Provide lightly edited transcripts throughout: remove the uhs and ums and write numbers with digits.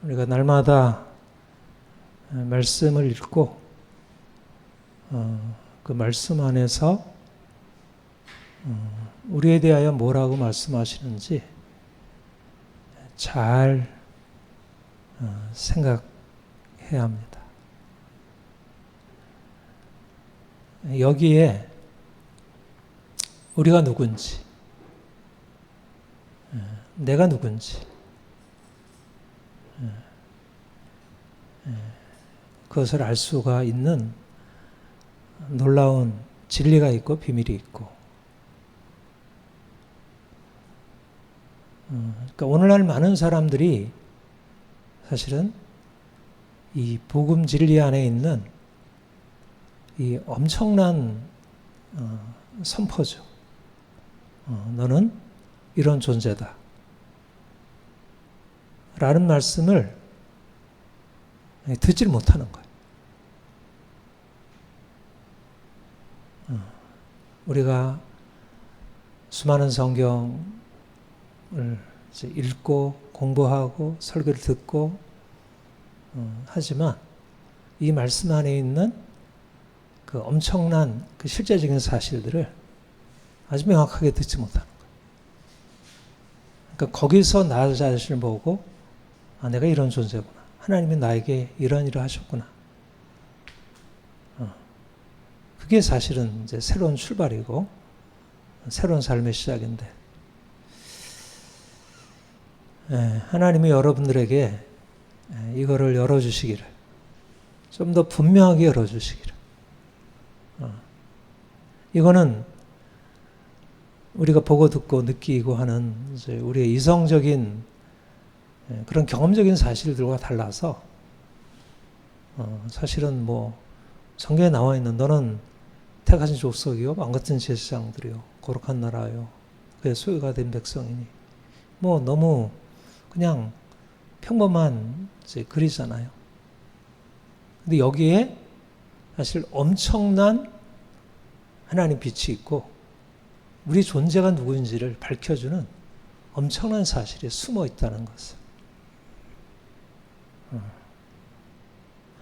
우리가 날마다 말씀을 읽고 그 말씀 안에서 우리에 대하여 뭐라고 말씀하시는지 잘 생각해야 합니다. 여기에 우리가 누군지, 내가 누군지, 그것을 알 수가 있는 놀라운 진리가 있고 비밀이 있고, 그러니까 오늘날 많은 사람들이 사실은 이 복음 진리 안에 있는 이 엄청난 선포죠. 너는 이런 존재다 라는 말씀을 듣질 못하는 거예요. 우리가 수많은 성경을 읽고 공부하고 설교를 듣고 하지만 이 말씀 안에 있는 그 엄청난 그 실제적인 사실들을 아주 명확하게 듣지 못하는 거예요. 그러니까 거기서 나 자신을 보고 내가 이런 존재구나. 하나님이 나에게 이런 일을 하셨구나. 그게 사실은 이제 새로운 출발이고 새로운 삶의 시작인데, 하나님이 여러분들에게 이거를 열어주시기를, 좀 더 분명하게 열어주시기를. 이거는 우리가 보고 듣고 느끼고 하는 이제 우리의 이성적인 그런 경험적인 사실들과 달라서 사실은 뭐 성경에 나와 있는 너는 택하신 족속이요 왕 같은 제사장들이요 거룩한 나라요 그의 소유가 된 백성이니 뭐 너무 그냥 평범한 이제 글이잖아요. 근데 여기에 사실 엄청난 하나님 빛이 있고 우리 존재가 누구인지를 밝혀주는 엄청난 사실이 숨어 있다는 것을.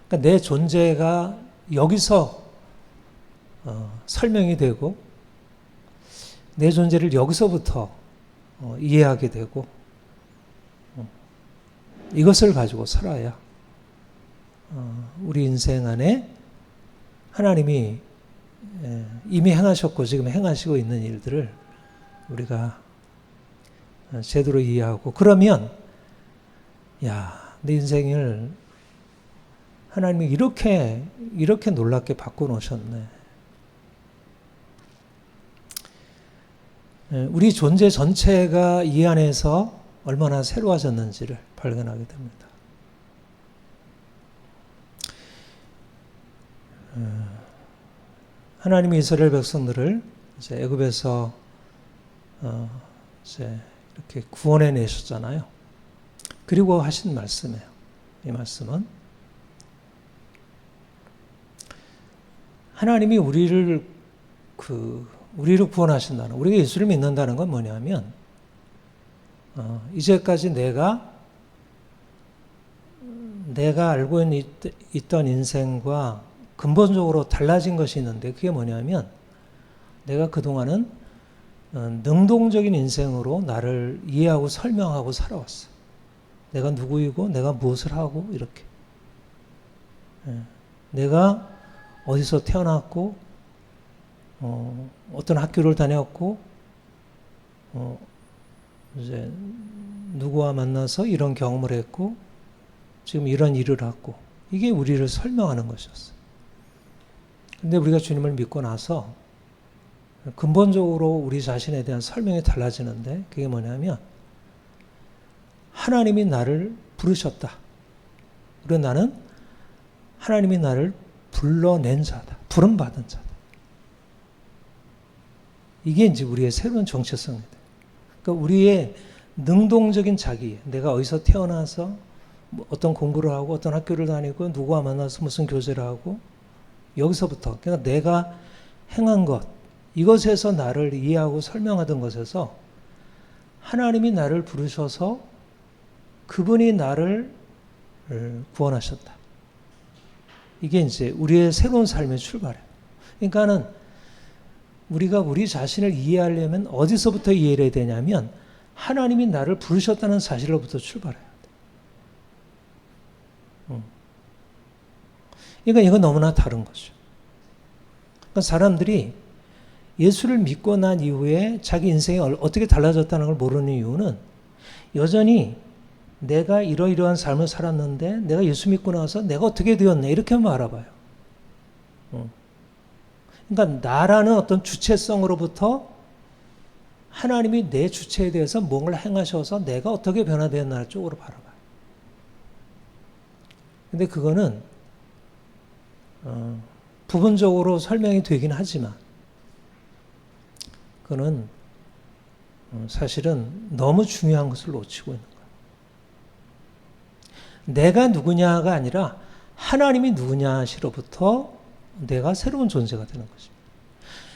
그러니까 내 존재가 여기서 설명이 되고 내 존재를 여기서부터 이해하게 되고 이것을 가지고 살아야 우리 인생 안에 하나님이 이미 행하셨고 지금 행하시고 있는 일들을 우리가 제대로 이해하고, 그러면 내 인생을 하나님이 이렇게 놀랍게 바꿔놓으셨네. 우리 존재 전체가 이 안에서 얼마나 새로워졌는지를 발견하게 됩니다. 하나님이 이스라엘 백성들을 이제 애굽에서 이제 이렇게 구원해 내셨잖아요. 그리고 하신 말씀이에요. 이 말씀은 하나님이 우리를 구원하신다는, 우리가 예수를 믿는다는 건 뭐냐면 이제까지 내가 알고 있던 인생과 근본적으로 달라진 것이 있는데, 그게 뭐냐면 내가 그동안은 능동적인 인생으로 나를 이해하고 설명하고 살아왔어. 내가 누구이고 내가 무엇을 하고 이렇게. 내가 어디서 태어났고 어떤 학교를 다녔고 이제 누구와 만나서 이런 경험을 했고 지금 이런 일을 하고, 이게 우리를 설명하는 것이었어요. 근데 우리가 주님을 믿고 나서 근본적으로 우리 자신에 대한 설명이 달라지는데, 그게 뭐냐면 하나님이 나를 부르셨다. 그리고 나는 하나님이 나를 불러낸 자다. 부름받은 자다. 이게 이제 우리의 새로운 정체성입니다. 그러니까 우리의 능동적인 자기, 내가 어디서 태어나서 어떤 공부를 하고 어떤 학교를 다니고 누구와 만나서 무슨 교제를 하고, 여기서부터 그러니까 내가 행한 것, 이것에서 나를 이해하고 설명하던 것에서 하나님이 나를 부르셔서 그분이 나를 구원하셨다. 이게 이제 우리의 새로운 삶의 출발이에요. 그러니까는 우리가 우리 자신을 이해하려면 어디서부터 이해를 해야 되냐면 하나님이 나를 부르셨다는 사실로부터 출발해야 돼. 그러니까 이건 너무나 다른 거죠. 그러니까 사람들이 예수를 믿고 난 이후에 자기 인생이 어떻게 달라졌다는 걸 모르는 이유는 여전히 내가 이러이러한 삶을 살았는데 내가 예수 믿고 나서 내가 어떻게 되었네 이렇게만 알아봐요. 그러니까 나라는 어떤 주체성으로부터 하나님이 내 주체에 대해서 뭔가를 행하셔서 내가 어떻게 변화되었나 쪽으로 바라봐요. 근데 그거는 부분적으로 설명이 되긴 하지만 그거는 사실은 너무 중요한 것을 놓치고 있는 거예요. 내가 누구냐가 아니라 하나님이 누구냐시로부터 내가 새로운 존재가 되는 것입니다.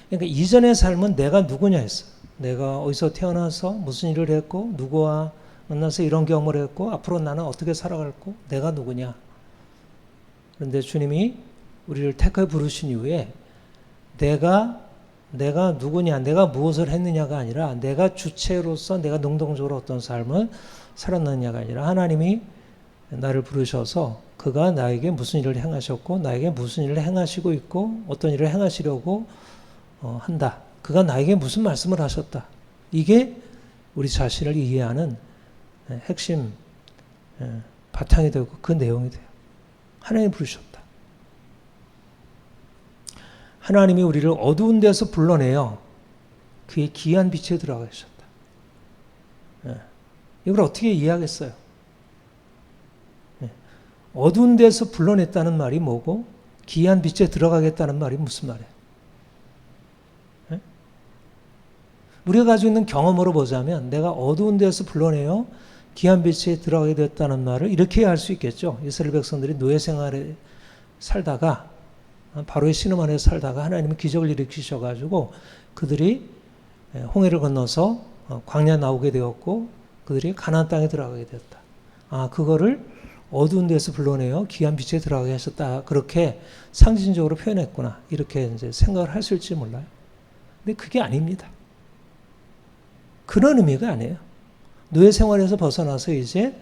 그러니까 이전의 삶은 내가 누구냐 했어요. 내가 어디서 태어나서 무슨 일을 했고 누구와 만나서 이런 경험을 했고 앞으로 나는 어떻게 살아갈고 내가 누구냐. 그런데 주님이 우리를 택하여 부르신 이후에 내가 누구냐, 내가 무엇을 했느냐가 아니라 내가 주체로서 내가 능동적으로 어떤 삶을 살았느냐가 아니라 하나님이 나를 부르셔서 그가 나에게 무슨 일을 행하셨고 나에게 무슨 일을 행하시고 있고 어떤 일을 행하시려고 한다. 그가 나에게 무슨 말씀을 하셨다. 이게 우리 자신을 이해하는 핵심 바탕이 되고 그 내용이 돼요. 하나님이 부르셨다. 하나님이 우리를 어두운 데서 불러내어 그의 귀한 빛에 들어가셨다. 이걸 어떻게 이해하겠어요? 어두운 데서 불러냈다는 말이 뭐고 귀한 빛에 들어가겠다는 말이 무슨 말이에요? 우리가 가지고 있는 경험으로 보자면 내가 어두운 데서 불러내어 귀한 빛에 들어가게 됐다는 말을 이렇게 할 수 있겠죠. 이스라엘 백성들이 노예 생활에 살다가 바로의 신음 안에 살다가 하나님은 기적을 일으키셔가지고 그들이 홍해를 건너서 광야 나오게 되었고 그들이 가나안 땅에 들어가게 되었다. 그거를 어두운 데서 불러내어 귀한 빛에 들어가게 하셨다. 그렇게 상징적으로 표현했구나. 이렇게 이제 생각을 하실지 몰라요. 근데 그게 아닙니다. 그런 의미가 아니에요. 노예 생활에서 벗어나서 이제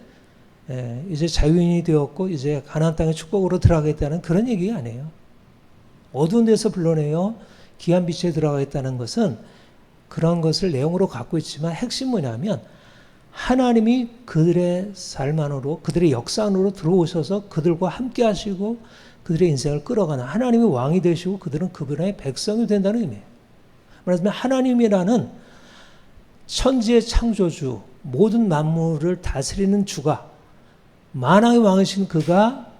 자유인이 되었고 이제 가나안 땅의 축복으로 들어가겠다는 그런 얘기가 아니에요. 어두운 데서 불러내어 귀한 빛에 들어가겠다는 것은 그런 것을 내용으로 갖고 있지만 핵심 뭐냐면 하나님이 그들의 삶 안으로 그들의 역사 안으로 들어오셔서 그들과 함께 하시고 그들의 인생을 끌어가는 하나님이 왕이 되시고 그들은 그분의 백성이 된다는 의미예요. 말하자면 하나님이라는 천지의 창조주 모든 만물을 다스리는 주가 만왕의 왕이신 그가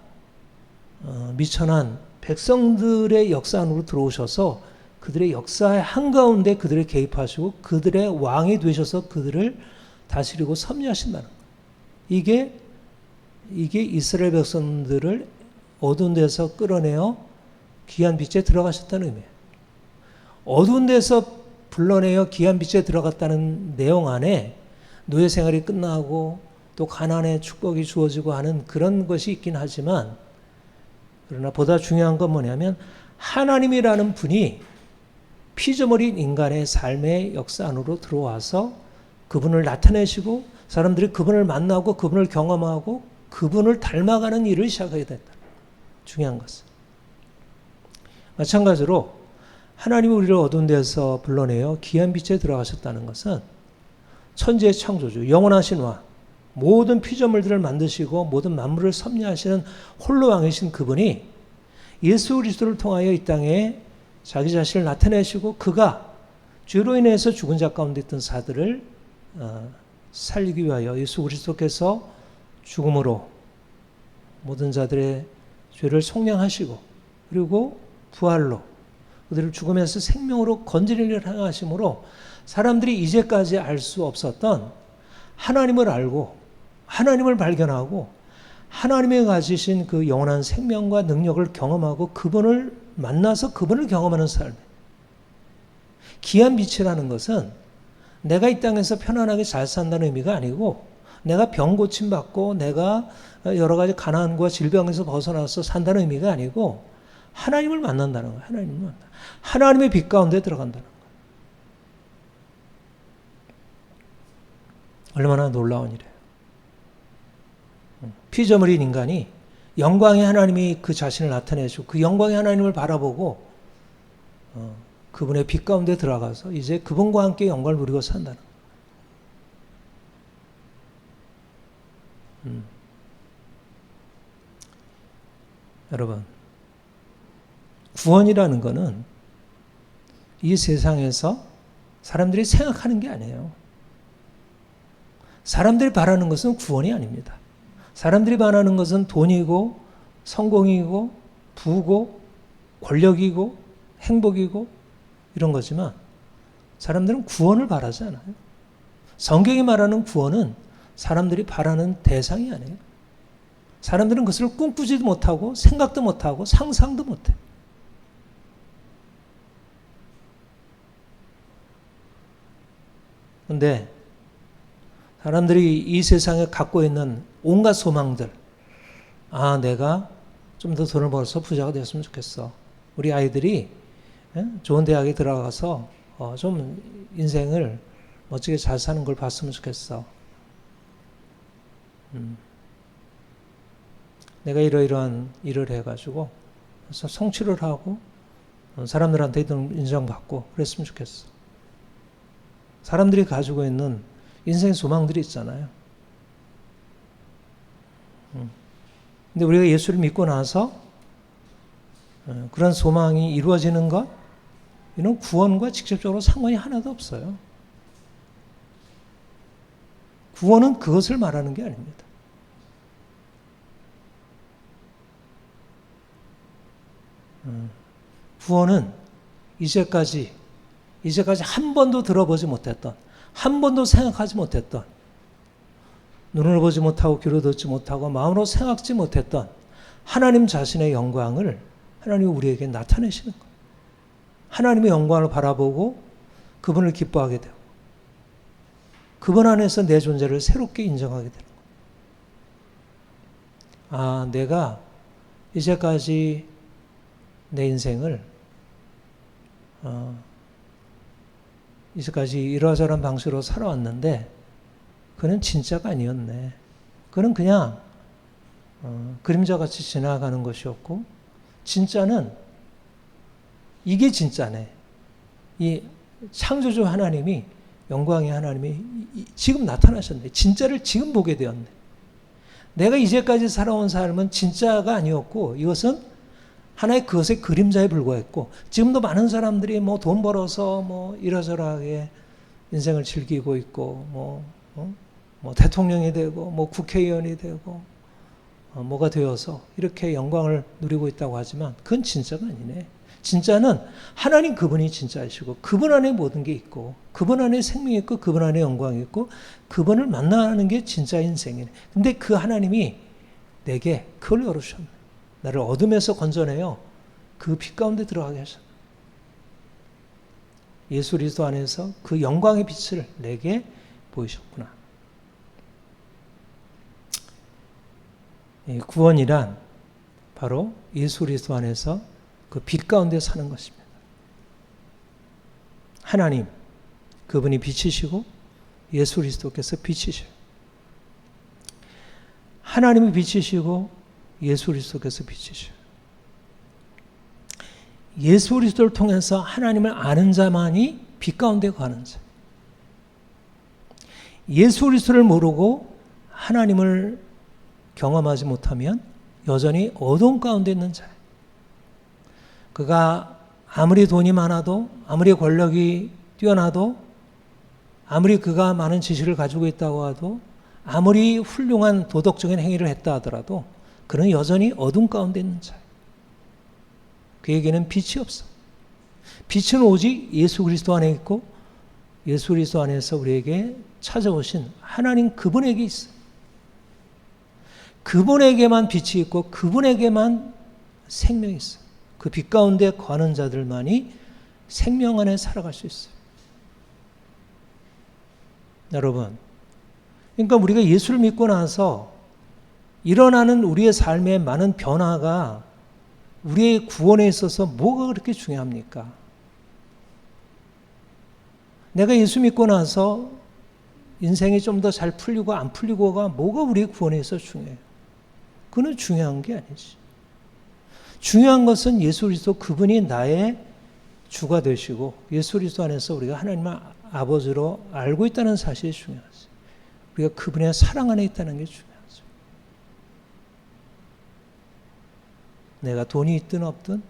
미천한 백성들의 역사 안으로 들어오셔서 그들의 역사의 한가운데 그들을 개입하시고 그들의 왕이 되셔서 그들을 다스리고 섭리하신다는 거예요. 이게 이스라엘 백성들을 어두운 데서 끌어내어 귀한 빛에 들어가셨다는 의미예요. 어두운 데서 불러내어 귀한 빛에 들어갔다는 내용 안에 노예 생활이 끝나고 또 가나안의 축복이 주어지고 하는 그런 것이 있긴 하지만 그러나 보다 중요한 건 뭐냐면 하나님이라는 분이 피조물인 인간의 삶의 역사 안으로 들어와서 그분을 나타내시고 사람들이 그분을 만나고 그분을 경험하고 그분을 닮아가는 일을 시작하게 된다. 중요한 것은. 마찬가지로 하나님이 우리를 어두운 데서 불러내어 귀한 빛에 들어가셨다는 것은 천지의 창조주, 영원하신 왕, 모든 피조물들을 만드시고 모든 만물을 섭리하시는 홀로 왕이신 그분이 예수 그리스도를 통하여 이 땅에 자기 자신을 나타내시고 그가 죄로 인해서 죽은 자 가운데 있던 자들을 살리기 위하여 예수 그리스도께서 죽음으로 모든 자들의 죄를 속량하시고 그리고 부활로 그들을 죽음에서 생명으로 건지는 일을 행하심으로 사람들이 이제까지 알 수 없었던 하나님을 알고 하나님을 발견하고 하나님이 가지신 그 영원한 생명과 능력을 경험하고 그분을 만나서 그분을 경험하는 삶. 귀한 빛이라는 것은 내가 이 땅에서 편안하게 잘 산다는 의미가 아니고 내가 병 고침받고 내가 여러 가지 가난과 질병에서 벗어나서 산다는 의미가 아니고 하나님을 만난다는 거예요. 하나님을 만나. 하나님의 빛 가운데 들어간다는 거예요. 얼마나 놀라운 일이에요. 피조물인 인간이 영광의 하나님이 그 자신을 나타내주고 그 영광의 하나님을 바라보고 그분의 빛 가운데 들어가서 이제 그분과 함께 영광을 누리고 산다는 거예요. 여러분, 구원이라는 것은 이 세상에서 사람들이 생각하는 게 아니에요. 사람들이 바라는 것은 구원이 아닙니다. 사람들이 바라는 것은 돈이고 성공이고 부고 권력이고 행복이고 이런 거지만 사람들은 구원을 바라지 않아요. 성경이 말하는 구원은 사람들이 바라는 대상이 아니에요. 사람들은 그것을 꿈꾸지도 못하고 생각도 못하고 상상도 못해요. 그런데 사람들이 이 세상에 갖고 있는 온갖 소망들, 내가 좀 더 돈을 벌어서 부자가 됐으면 좋겠어. 우리 아이들이 좋은 대학에 들어가서 좀 인생을 멋지게 잘 사는 걸 봤으면 좋겠어. 내가 이러이러한 일을 해가지고 그래서 성취를 하고 사람들한테 인정받고 그랬으면 좋겠어. 사람들이 가지고 있는 인생의 소망들이 있잖아요. 근데 우리가 예수를 믿고 나서 그런 소망이 이루어지는 것, 이는 구원과 직접적으로 상관이 하나도 없어요. 구원은 그것을 말하는 게 아닙니다. 구원은 이제까지 한 번도 들어보지 못했던, 한 번도 생각하지 못했던, 눈으로 보지 못하고 귀로 듣지 못하고 마음으로 생각지 못했던 하나님 자신의 영광을 하나님이 우리에게 나타내시는 거예요. 하나님의 영광을 바라보고 그분을 기뻐하게 되고 그분 안에서 내 존재를 새롭게 인정하게 되는 거예요. 내가 이제까지 내 인생을 이제까지 이러저러한 방식으로 살아왔는데 그는 진짜가 아니었네. 그는 그냥 그림자같이 지나가는 것이었고 진짜는 이게 진짜네. 이 창조주 하나님이 영광의 하나님이 지금 나타나셨네. 진짜를 지금 보게 되었네. 내가 이제까지 살아온 삶은 진짜가 아니었고 이것은 하나의 그것의 그림자에 불과했고 지금도 많은 사람들이 뭐 돈 벌어서 뭐 이러저러하게 인생을 즐기고 있고 뭐 대통령이 되고 뭐 국회의원이 되고 뭐가 되어서 이렇게 영광을 누리고 있다고 하지만 그건 진짜가 아니네. 진짜는 하나님 그분이 진짜이시고 그분 안에 모든 게 있고 그분 안에 생명이 있고 그분 안에 영광이 있고 그분을 만나는 게 진짜 인생이네. 근데 그 하나님이 내게 그걸 열어주셨네. 나를 어둠에서 건져내요. 그 빛 가운데 들어가게 하셨네. 예수 그리스도 안에서 그 영광의 빛을 내게 보이셨구나. 구원이란 바로 예수 그리스도 안에서 그 빛 가운데 사는 것입니다. 하나님, 그분이 빛이시고 예수 그리스도께서 빛이셔요. 하나님이 빛이시고 예수 그리스도께서 빛이셔요. 예수 그리스도를 통해서 하나님을 아는 자만이 빛 가운데 가는 자. 예수 그리스도를 모르고 하나님을 경험하지 못하면 여전히 어둠 가운데 있는 자예요. 그가 아무리 돈이 많아도 아무리 권력이 뛰어나도 아무리 그가 많은 지식을 가지고 있다고 해도 아무리 훌륭한 도덕적인 행위를 했다 하더라도 그는 여전히 어둠 가운데 있는 자예요. 그에게는 빛이 없어. 빛은 오직 예수 그리스도 안에 있고 예수 그리스도 안에서 우리에게 찾아오신 하나님 그분에게 있어요. 그분에게만 빛이 있고 그분에게만 생명이 있어요. 그 빛 가운데 거하는 자들만이 생명 안에 살아갈 수 있어요. 여러분, 그러니까 우리가 예수를 믿고 나서 일어나는 우리의 삶의 많은 변화가 우리의 구원에 있어서 뭐가 그렇게 중요합니까? 내가 예수 믿고 나서 인생이 좀 더 잘 풀리고 안 풀리고가 뭐가 우리의 구원에 있어서 중요해요? 그건 중요한 게 아니지. 중요한 것은 예수 그리스도 그분이 나의 주가 되시고 예수 그리스도 안에서 우리가 하나님을 아버지로 알고 있다는 사실이 중요하지. 우리가 그분의 사랑 안에 있다는 게 중요하죠. 내가 돈이 있든 없든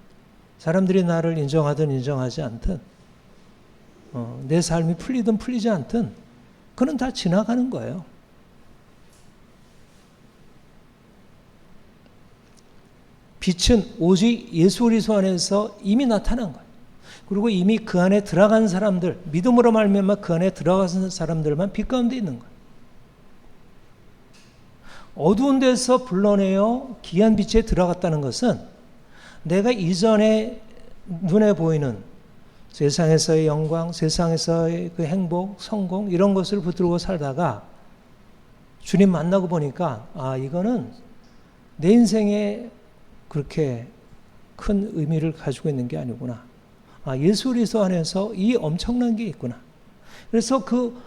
사람들이 나를 인정하든 인정하지 않든 내 삶이 풀리든 풀리지 않든 그건 다 지나가는 거예요. 빛은 오직 예수 그리스도 안에서 이미 나타난 거예요. 그리고 이미 그 안에 들어간 사람들, 믿음으로 말미암아 그 안에 들어간 사람들만 빛 가운데 있는 거예요. 어두운 데서 불러내어 귀한 빛에 들어갔다는 것은 내가 이전에 눈에 보이는 세상에서의 영광, 세상에서의 그 행복, 성공 이런 것을 붙들고 살다가 주님 만나고 보니까 이거는 내 인생에 그렇게 큰 의미를 가지고 있는 게 아니구나. 예수 그리스도 안에서 이 엄청난 게 있구나. 그래서 그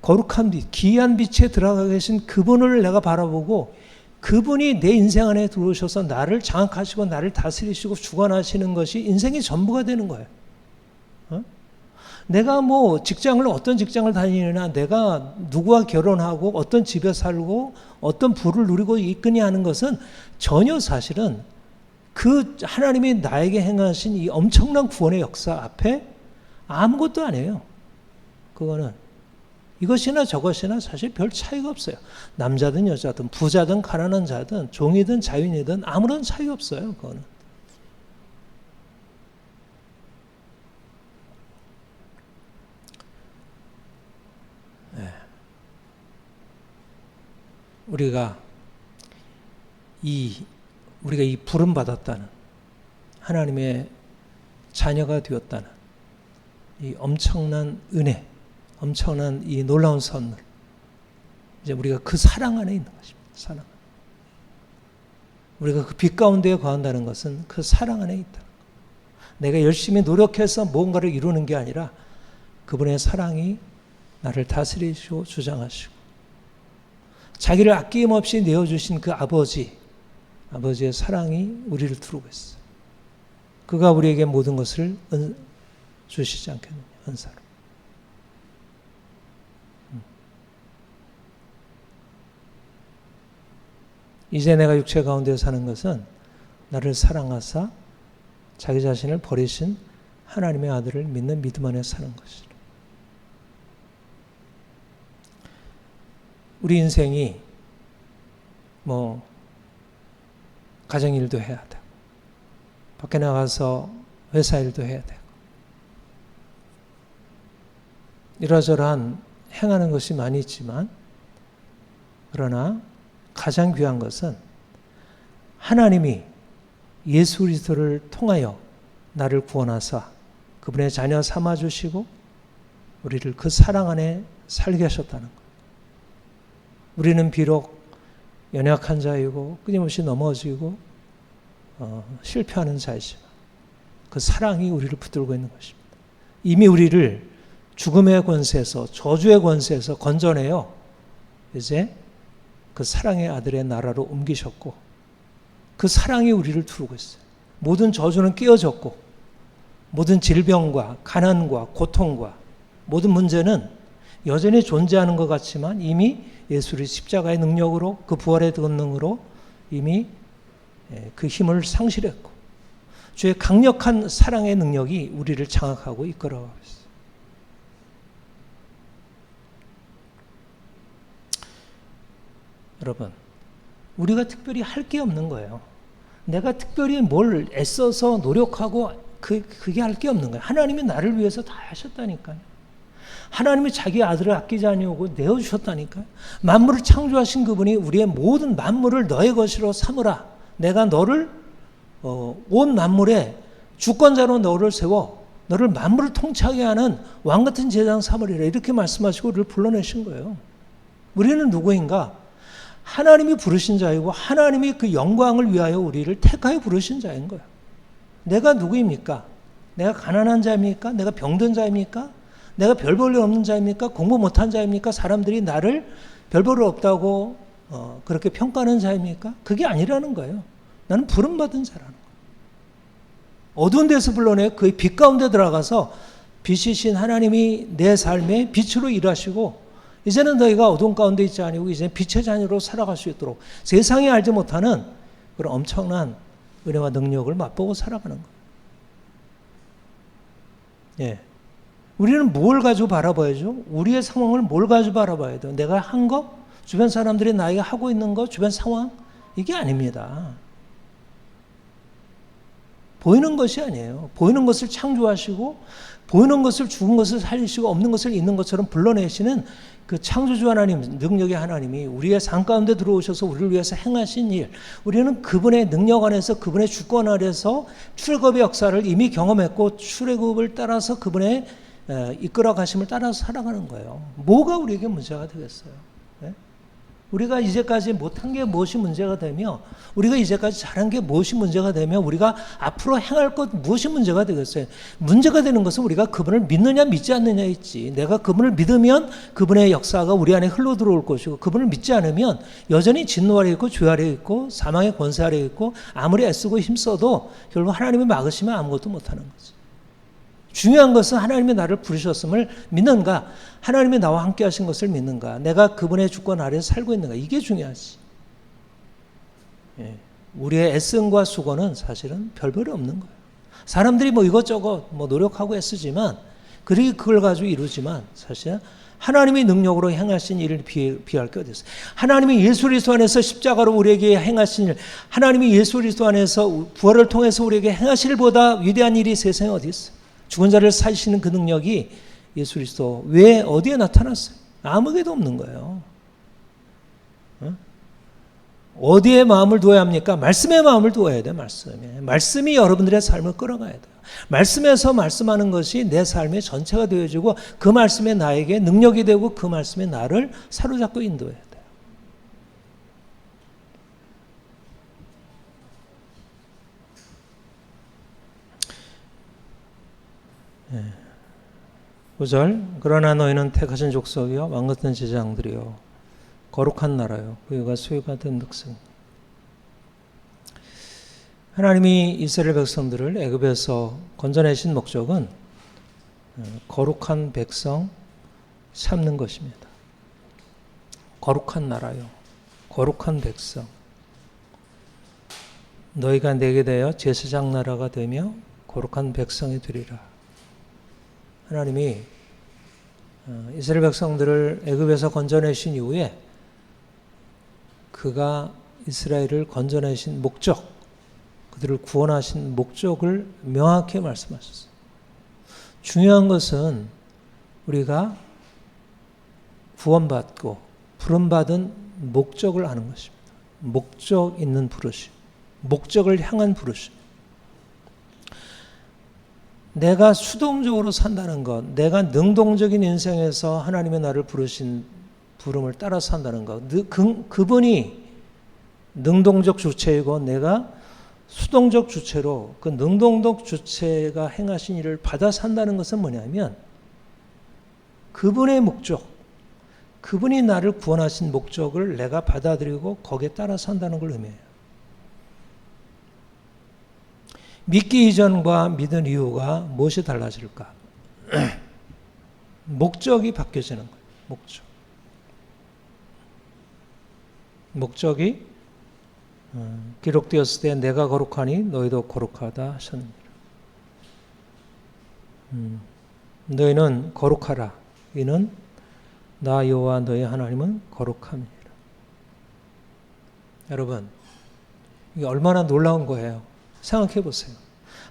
거룩한 빛, 귀한 빛에 들어가 계신 그분을 내가 바라보고 그분이 내 인생 안에 들어오셔서 나를 장악하시고 나를 다스리시고 주관하시는 것이 인생의 전부가 되는 거예요. 내가 뭐 직장을 어떤 직장을 다니느냐, 내가 누구와 결혼하고 어떤 집에 살고 어떤 부를 누리고 있느냐 하는 것은 전혀 사실은 그 하나님이 나에게 행하신 이 엄청난 구원의 역사 앞에 아무것도 아니에요. 그거는 이것이나 저것이나 사실 별 차이가 없어요. 남자든 여자든 부자든 가난한 자든 종이든 자유인이든 아무런 차이가 없어요. 그거는. 우리가 이 부름 받았다는 하나님의 자녀가 되었다는 이 엄청난 은혜, 엄청난 이 놀라운 선물, 이제 우리가 그 사랑 안에 있는 것입니다. 사랑. 우리가 그 빛 가운데에 거한다는 것은 그 사랑 안에 있다. 내가 열심히 노력해서 뭔가를 이루는 게 아니라 그분의 사랑이 나를 다스리시고 주장하시고 자기를 아낌없이 내어주신 그 아버지의 사랑이 우리를 두르고 있어요. 그가 우리에게 모든 것을 주시지 않겠느냐, 은사로. 이제 내가 육체 가운데 사는 것은 나를 사랑하사 자기 자신을 버리신 하나님의 아들을 믿는 믿음 안에 사는 것이라. 우리 인생이 뭐 가정일도 해야 되고 밖에 나가서 회사 일도 해야 되고 이러저러한 행하는 것이 많이 있지만 그러나 가장 귀한 것은 하나님이 예수 그리스도를 통하여 나를 구원하사 그분의 자녀 삼아주시고 우리를 그 사랑 안에 살게 하셨다는 것. 우리는 비록 연약한 자이고 끊임없이 넘어지고 실패하는 자이지만 그 사랑이 우리를 붙들고 있는 것입니다. 이미 우리를 죽음의 권세에서 저주의 권세에서 건져내어 이제 그 사랑의 아들의 나라로 옮기셨고 그 사랑이 우리를 두르고 있어요. 모든 저주는 깨어졌고 모든 질병과 가난과 고통과 모든 문제는 여전히 존재하는 것 같지만 이미 예수의 십자가의 능력으로 그 부활의 권능으로 이미 그 힘을 상실했고 주의 강력한 사랑의 능력이 우리를 장악하고 이끌어가고 있어요. 여러분, 우리가 특별히 할 게 없는 거예요. 내가 특별히 뭘 애써서 노력하고 그게 할 게 없는 거예요. 하나님이 나를 위해서 다 하셨다니까요. 하나님이 자기 아들을 아끼지 아니하고 내어주셨다니까요. 만물을 창조하신 그분이 우리의 모든 만물을 너의 것으로 삼으라. 내가 너를 온 만물의 주권자로 너를 세워 너를 만물을 통치하게 하는 왕같은 제장 삼으리라. 이렇게 말씀하시고 우리를 불러내신 거예요. 우리는 누구인가? 하나님이 부르신 자이고 하나님이 그 영광을 위하여 우리를 택하여 부르신 자인 거예요. 내가 누구입니까? 내가 가난한 자입니까? 내가 병든 자입니까? 내가 별 볼 일 없는 자입니까? 공부 못한 자입니까? 사람들이 나를 별 볼 일 없다고 그렇게 평가하는 자입니까? 그게 아니라는 거예요. 나는 부름받은 자라는 거예요. 어두운 데서 불러내 그의 빛 가운데 들어가서 빛이신 하나님이 내 삶에 빛으로 일하시고 이제는 너희가 어두운 가운데 있지 아니고 이제 빛의 자녀로 살아갈 수 있도록 세상이 알지 못하는 그런 엄청난 은혜와 능력을 맛보고 살아가는 거예요. 예. 우리는 뭘 가지고 바라봐야죠? 우리의 상황을 뭘 가지고 바라봐야 돼요? 내가 한 거? 주변 사람들이 나에게 하고 있는 거? 주변 상황? 이게 아닙니다. 보이는 것이 아니에요. 보이는 것을 창조하시고 보이는 것을 죽은 것을 살리시고 없는 것을 있는 것처럼 불러내시는 그 창조주 하나님, 능력의 하나님이 우리의 삶 가운데 들어오셔서 우리를 위해서 행하신 일, 우리는 그분의 능력 안에서 그분의 주권 아래서 출애굽의 역사를 이미 경험했고 출애굽을 따라서 그분의 이끌어 가심을 따라서 살아가는 거예요. 뭐가 우리에게 문제가 되겠어요? 네? 우리가 이제까지 못한 게 무엇이 문제가 되며 우리가 이제까지 잘한 게 무엇이 문제가 되며 우리가 앞으로 행할 것 무엇이 문제가 되겠어요? 문제가 되는 것은 우리가 그분을 믿느냐 믿지 않느냐 있지. 내가 그분을 믿으면 그분의 역사가 우리 안에 흘러 들어올 것이고 그분을 믿지 않으면 여전히 진노 아래 있고 죄 아래 있고 사망의 권세 아래 있고 아무리 애쓰고 힘써도 결국 하나님이 막으시면 아무것도 못하는 거지. 중요한 것은 하나님이 나를 부르셨음을 믿는가, 하나님이 나와 함께 하신 것을 믿는가, 내가 그분의 주권 아래에 살고 있는가, 이게 중요하지. 예. 우리의 애씀과 수고는 사실은 별볼이 없는 거예요. 사람들이 뭐 이것저것 뭐 노력하고 애쓰지만 그걸 가지고 이루지만 사실 하나님의 능력으로 행하신 일을 비할 게 어디 있어요. 하나님이 예수 그리스도 안에서 십자가로 우리에게 행하신 일, 하나님이 예수 그리스도 안에서 부활을 통해서 우리에게 행하실 일보다 위대한 일이 세상에 어디 있어요. 죽은 자를 살리시는 그 능력이 예수 그리스도 왜 어디에 나타났어요? 아무에도 없는 거예요. 어디에 마음을 두어야 합니까? 말씀에 마음을 두어야 돼요. 말씀이 여러분들의 삶을 끌어가야 돼요. 말씀에서 말씀하는 것이 내 삶의 전체가 되어지고 그 말씀에 나에게 능력이 되고 그 말씀에 나를 사로잡고 인도해야 돼요. 예. 9절 그러나 너희는 택하신 족속이요 왕같은 제사장들이요 거룩한 나라요 그가 소유가 된 백성. 하나님이 이스라엘 백성들을 애굽에서 건져내신 목적은 거룩한 백성 삼는 것입니다. 거룩한 나라요 거룩한 백성. 너희가 내게 되어 제사장 나라가 되며 거룩한 백성이 되리라. 하나님이 이스라엘 백성들을 애굽에서 건져내신 이후에 그가 이스라엘을 건져내신 목적, 그들을 구원하신 목적을 명확히 말씀하셨어요. 중요한 것은 우리가 구원받고 부름받은 목적을 아는 것입니다. 목적 있는 부르심, 목적을 향한 부르심. 내가 수동적으로 산다는 것, 내가 능동적인 인생에서 하나님의 나를 부르신 부름을 따라 산다는 것, 그분이 능동적 주체이고 내가 수동적 주체로 그 능동적 주체가 행하신 일을 받아 산다는 것은 뭐냐면 그분의 목적, 그분이 나를 구원하신 목적을 내가 받아들이고 거기에 따라 산다는 걸 의미해요. 믿기 이전과 믿은 이후가 무엇이 달라질까? 목적이 바뀌어지는 거예요. 목적이 기록되었을 때 내가 거룩하니 너희도 거룩하다 하셨느니라. 너희는 거룩하라. 이는 나 여호와 너희 하나님은 거룩함이니라. 여러분, 이게 얼마나 놀라운 거예요. 생각해 보세요.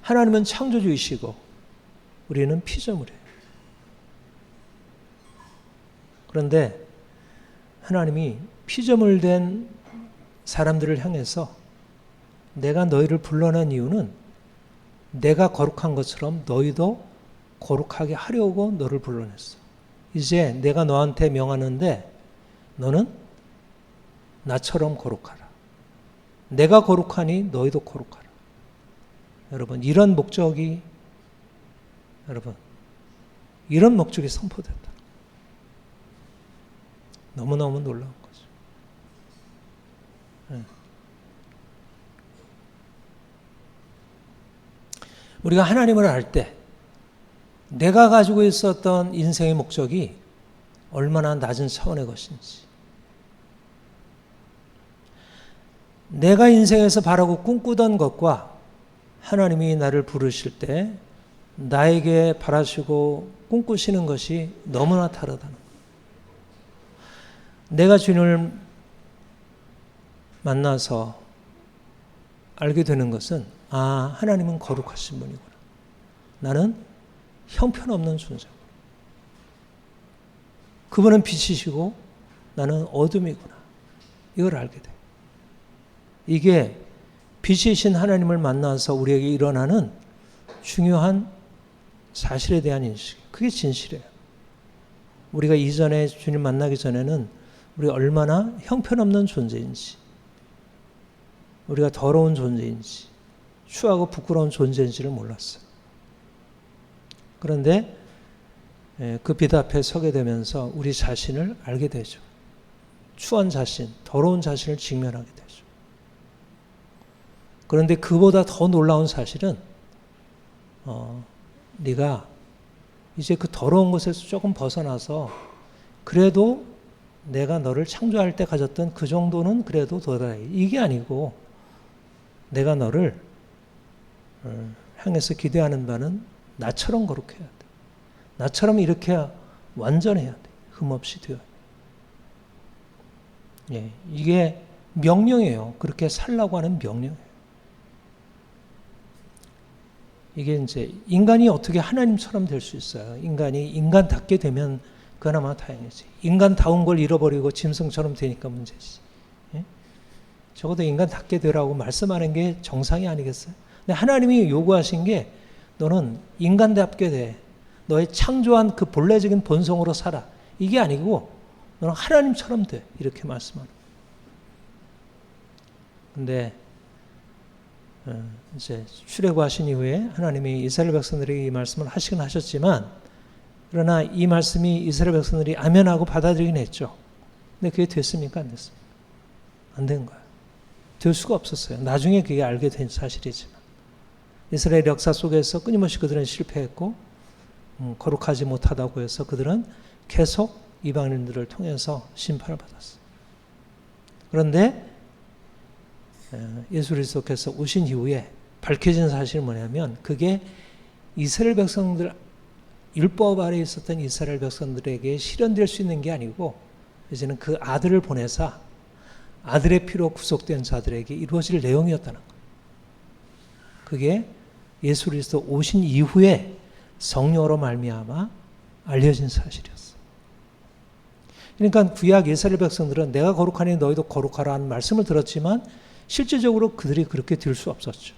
하나님은 창조주이시고 우리는 피조물이에요. 그런데 하나님이 피조물 된 사람들을 향해서 내가 너희를 불러낸 이유는 내가 거룩한 것처럼 너희도 거룩하게 하려고 너를 불러냈어. 이제 내가 너한테 명하는데 너는 나처럼 거룩하라. 내가 거룩하니 너희도 거룩하라. 여러분, 이런 목적이 선포됐다. 너무너무 놀라운 거죠. 네. 우리가 하나님을 알 때 내가 가지고 있었던 인생의 목적이 얼마나 낮은 차원의 것인지, 내가 인생에서 바라고 꿈꾸던 것과 하나님이 나를 부르실 때 나에게 바라시고 꿈꾸시는 것이 너무나 다르다는 것. 내가 주님을 만나서 알게 되는 것은 하나님은 거룩하신 분이구나. 나는 형편없는 존재구나. 그분은 빛이시고 나는 어둠이구나. 이걸 알게 돼. 이게 빛이신 하나님을 만나서 우리에게 일어나는 중요한 사실에 대한 인식. 그게 진실이에요. 우리가 이전에 주님 만나기 전에는 우리 얼마나 형편없는 존재인지, 우리가 더러운 존재인지, 추하고 부끄러운 존재인지를 몰랐어요. 그런데 그 빛 앞에 서게 되면서 우리 자신을 알게 되죠. 추한 자신, 더러운 자신을 직면하게 되죠. 그런데 그보다 더 놀라운 사실은 네가 이제 그 더러운 것에서 조금 벗어나서 그래도 내가 너를 창조할 때 가졌던 그 정도는 그래도 도달해. 이게 아니고 내가 너를 향해서 기대하는 바는 나처럼 거룩해야 돼. 나처럼 이렇게 완전해야 돼. 흠없이 되어야 돼. 예, 이게 명령이에요. 그렇게 살라고 하는 명령이에요. 이게 이제 인간이 어떻게 하나님처럼 될 수 있어요? 인간이 인간답게 되면 그나마 다행이지. 인간다운 걸 잃어버리고 짐승처럼 되니까 문제지. 예? 적어도 인간답게 되라고 말씀하는 게 정상이 아니겠어요? 근데 하나님이 요구하신 게 너는 인간답게 돼. 너의 창조한 그 본래적인 본성으로 살아. 이게 아니고 너는 하나님처럼 돼. 이렇게 말씀하는 거예요. 근데 이제 출애굽하신 이후에 하나님이 이스라엘 백성들에게 이 말씀을 하시긴 하셨지만, 그러나 이 말씀이 이스라엘 백성들이 아멘하고 받아들이긴 했죠. 근데 그게 됐습니까? 안 됐습니까? 안 된 거예요. 될 수가 없었어요. 나중에 그게 알게 된 사실이지만 이스라엘 역사 속에서 끊임없이 그들은 실패했고 거룩하지 못하다고 해서 그들은 계속 이방인들을 통해서 심판을 받았어요. 그런데 예수 그리스도께서 오신 이후에 밝혀진 사실은 뭐냐면, 그게 이스라엘 백성들, 율법 아래에 있었던 이스라엘 백성들에게 실현될 수 있는 게 아니고 이제는 그 아들을 보내사 아들의 피로 구속된 자들에게 이루어질 내용이었다는 거예요. 그게 예수 그리스도 오신 이후에 성령으로 말미암아 알려진 사실이었어요. 그러니까 구약 이스라엘 백성들은 내가 거룩하니 너희도 거룩하라는 말씀을 들었지만 실제적으로 그들이 그렇게 될 수 없었죠.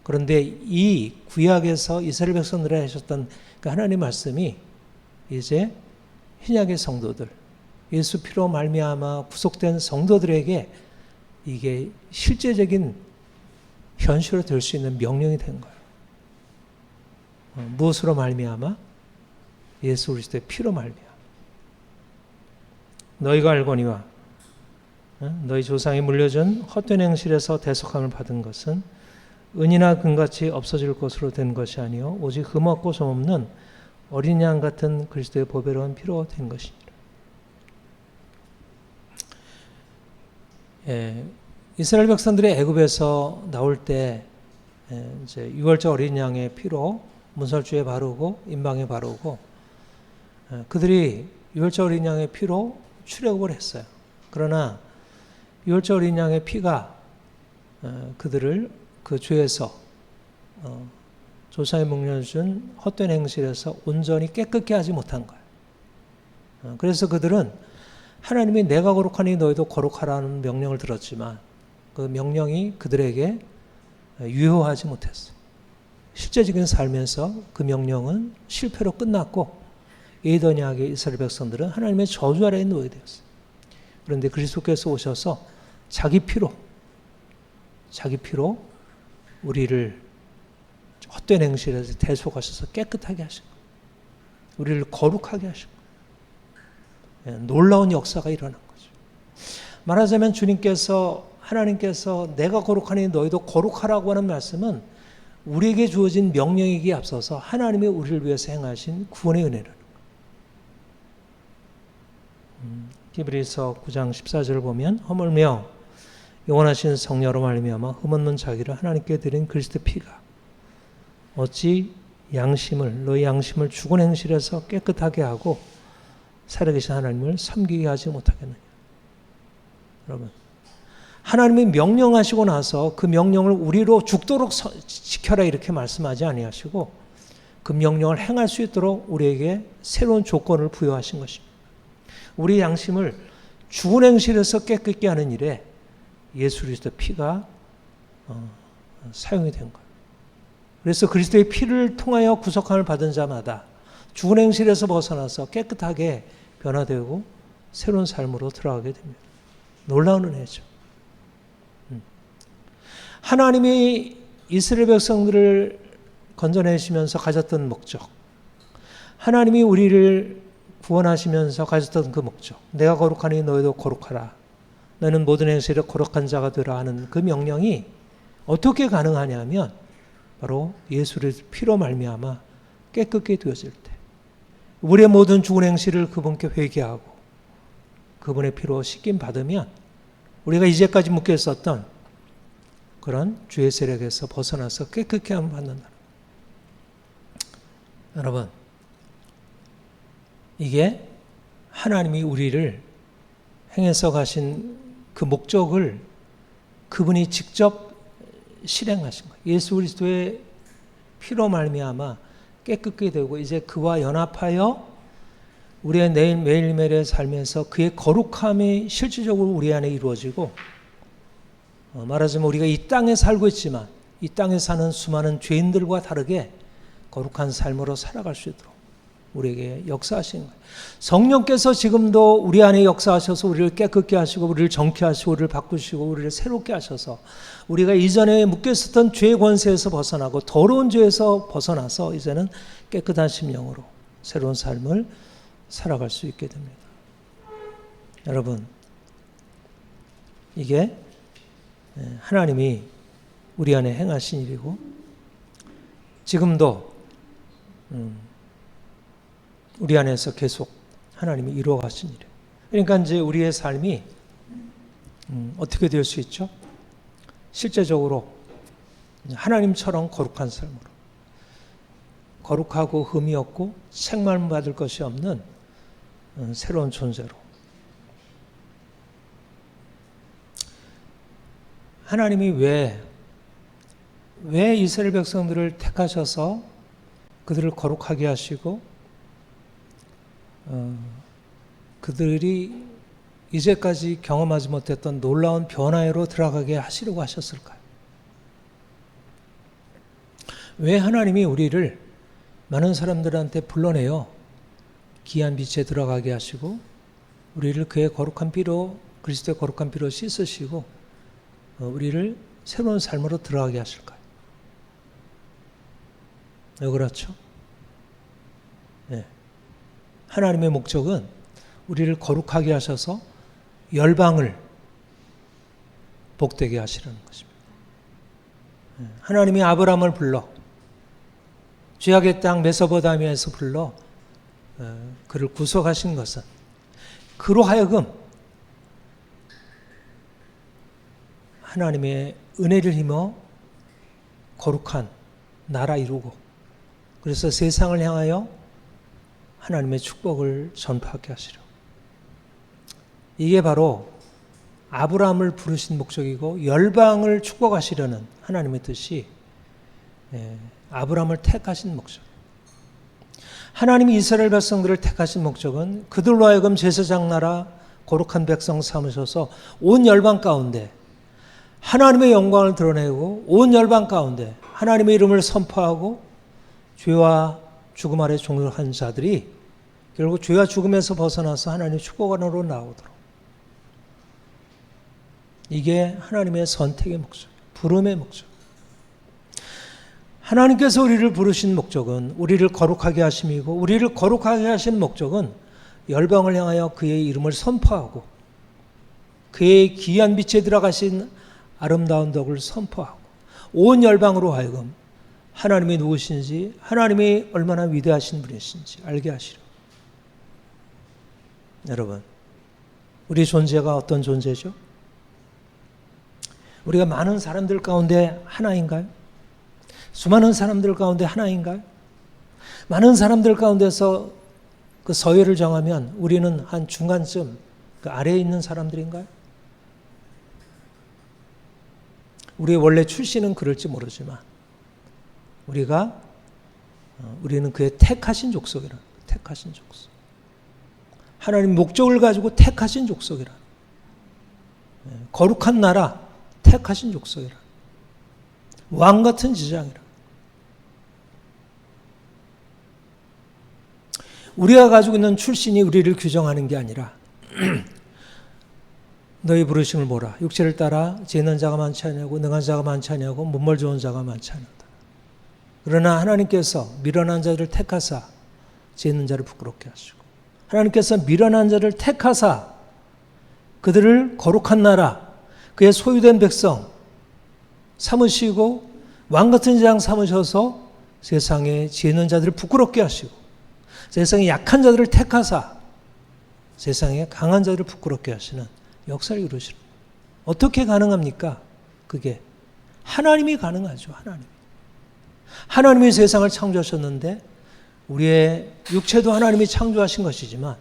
그런데 이 구약에서 이스라엘 백성들에 하셨던 그 하나님의 말씀이 이제 신약의 성도들, 예수 피로 말미암아 구속된 성도들에게 이게 실제적인 현실로 될 수 있는 명령이 된 거예요. 무엇으로 말미암아? 예수 그리스도의 피로 말미암아. 너희가 알거니와 너희 조상이 물려준 헛된 행실에서 대속함을 받은 것은 은이나 금같이 없어질 것으로 된 것이 아니요 오직 흠없고 점없는 어린 양 같은 그리스도의 보배로운 피로 된 것이니라. 이스라엘 백성들이 애굽에서 나올 때 이제 유월절 어린 양의 피로 문설주에 바르고 임방에 바르고 그들이 유월절 어린 양의 피로 출애굽을 했어요. 그러나 유월절 어린 양의 피가 그들을 그 죄에서 조상이 물려준 헛된 행실에서 온전히 깨끗게 하지 못한 거예요. 그래서 그들은 하나님이 내가 거룩하니 너희도 거룩하라는 명령을 들었지만 그 명령이 그들에게 유효하지 못했어요. 실제적인 삶에서 그 명령은 실패로 끝났고 에도니아의 이스라엘 백성들은 하나님의 저주 아래에 놓여 되었어요. 그런데 그리스도께서 오셔서 자기 피로 우리를 헛된 행실에서 대속하셔서 깨끗하게 하신 거예요. 우리를 거룩하게 하신 거예요. 놀라운 역사가 일어난 거죠. 말하자면 하나님께서 내가 거룩하니 너희도 거룩하라고 하는 말씀은 우리에게 주어진 명령이기에 앞서서 하나님이 우리를 위해서 행하신 구원의 은혜라는 거예요. 히브리서 9장 14절을 보면 허물며 영원하신 성령으로 말미암아 흠없는 자기를 하나님께 드린 그리스도의 피가 어찌 너희 양심을 죽은 행실에서 깨끗하게 하고 살아계신 하나님을 섬기게 하지 못하겠느냐. 여러분, 하나님이 명령하시고 나서 그 명령을 우리로 죽도록 지켜라 이렇게 말씀하지 아니하시고 그 명령을 행할 수 있도록 우리에게 새로운 조건을 부여하신 것입니다. 우리 양심을 죽은 행실에서 깨끗게 하는 일에 예수 그리스도의 피가 사용이 된 거예요. 그래서 그리스도의 피를 통하여 구속함을 받은 자마다 죽은 행실에서 벗어나서 깨끗하게 변화되고 새로운 삶으로 들어가게 됩니다. 놀라운 은혜죠. 하나님이 이스라엘 백성들을 건져내시면서 가졌던 목적, 하나님이 우리를 구원하시면서 가졌던 그 목적, 내가 거룩하니 너희도 거룩하라, 너는 모든 행실에 거룩한 자가 되라 하는 그 명령이 어떻게 가능하냐면 바로 예수의 피로 말미암아 깨끗게 되어질 때 우리의 모든 죽은 행실을 그분께 회개하고 그분의 피로 씻김 받으면 우리가 이제까지 묶여 있었던 그런 죄의 세력에서 벗어나서 깨끗게 함을 받는다. 여러분, 이게 하나님이 우리를 행해서 가신 그 목적을 그분이 직접 실행하신 거예요. 예수 그리스도의 피로 말미암아 깨끗게 되고 이제 그와 연합하여 우리의 매일매일의 삶에서 그의 거룩함이 실질적으로 우리 안에 이루어지고 말하자면 우리가 이 땅에 살고 있지만 이 땅에 사는 수많은 죄인들과 다르게 거룩한 삶으로 살아갈 수 있도록 우리에게 역사하시는 거예요. 성령께서 지금도 우리 안에 역사하셔서 우리를 깨끗게 하시고 우리를 정케 하시고 우리를 바꾸시고 우리를 새롭게 하셔서 우리가 이전에 묶여 있었던 죄의 권세에서 벗어나고 더러운 죄에서 벗어나서 이제는 깨끗한 심령으로 새로운 삶을 살아갈 수 있게 됩니다. 여러분, 이게 하나님이 우리 안에 행하신 일이고 지금도 우리 안에서 계속 하나님이 이루어 가신 일이에요. 그러니까 이제 우리의 삶이 어떻게 될 수 있죠? 실제적으로 하나님처럼 거룩한 삶으로 거룩하고 흠이 없고 책망 받을 것이 없는 새로운 존재로 하나님이 왜 이스라엘 백성들을 택하셔서 그들을 거룩하게 하시고 그들이 이제까지 경험하지 못했던 놀라운 변화로 들어가게 하시려고 하셨을까요? 왜 하나님이 우리를 많은 사람들한테 불러내어 귀한 빛에 들어가게 하시고 우리를 그의 거룩한 피로 그리스도의 거룩한 피로 씻으시고 우리를 새로운 삶으로 들어가게 하실까요? 왜 그렇죠? 네. 하나님의 목적은 우리를 거룩하게 하셔서 열방을 복되게 하시라는 것입니다. 하나님이 아브라함을 불러 죄악의 땅 메소포타미아에서 불러 그를 구속하신 것은 그로 하여금 하나님의 은혜를 힘어 거룩한 나라 이루고 그래서 세상을 향하여 하나님의 축복을 전파하게 하시려. 이게 바로 아브라함을 부르신 목적이고 열방을 축복하시려는 하나님의 뜻이 아브라함을 택하신 목적. 하나님이 이스라엘 백성들을 택하신 목적은 그들로 하여금 제사장 나라 거룩한 백성 삼으셔서 온 열방 가운데 하나님의 영광을 드러내고 온 열방 가운데 하나님의 이름을 선포하고 죄와 죽음 아래 종료한 자들이 결국 죄와 죽음에서 벗어나서 하나님의 축복 안으로 나오도록. 이게 하나님의 선택의 목적, 부름의 목적. 하나님께서 우리를 부르신 목적은 우리를 거룩하게 하심이고, 우리를 거룩하게 하신 목적은 열방을 향하여 그의 이름을 선포하고 그의 귀한 빛에 들어가신 아름다운 덕을 선포하고 온 열방으로 하여금 하나님이 누구신지, 하나님이 얼마나 위대하신 분이신지 알게 하시려. 여러분, 우리 존재가 어떤 존재죠? 우리가 많은 사람들 가운데 하나인가요? 수많은 사람들 가운데 하나인가요? 많은 사람들 가운데서 그 서열을 정하면 우리는 한 중간쯤 그 아래에 있는 사람들인가요? 우리의 원래 출신은 그럴지 모르지만 우리는 그의 택하신 족속이라. 택하신 족속. 하나님 목적을 가지고 택하신 족속이라. 거룩한 나라, 택하신 족속이라. 왕 같은 지장이라. 우리가 가지고 있는 출신이 우리를 규정하는 게 아니라 너희 부르심을 보라. 육체를 따라 재는 자가 많지 않냐고, 능한 자가 많지 않냐고, 문벌 좋은 자가 많지 않다. 그러나 하나님께서 미련한 자를 택하사 재는 자를 부끄럽게 하시고, 하나님께서 미련한 자를 택하사 그들을 거룩한 나라, 그의 소유된 백성 삼으시고 왕같은 장 삼으셔서 세상에 재는 자들을 부끄럽게 하시고, 세상에 약한 자들을 택하사 세상에 강한 자들을 부끄럽게 하시는 역사를 이루시는. 어떻게 가능합니까? 그게 하나님이 가능하죠. 하나님이 세상을 창조하셨는데 우리의 육체도 하나님이 창조하신 것이지만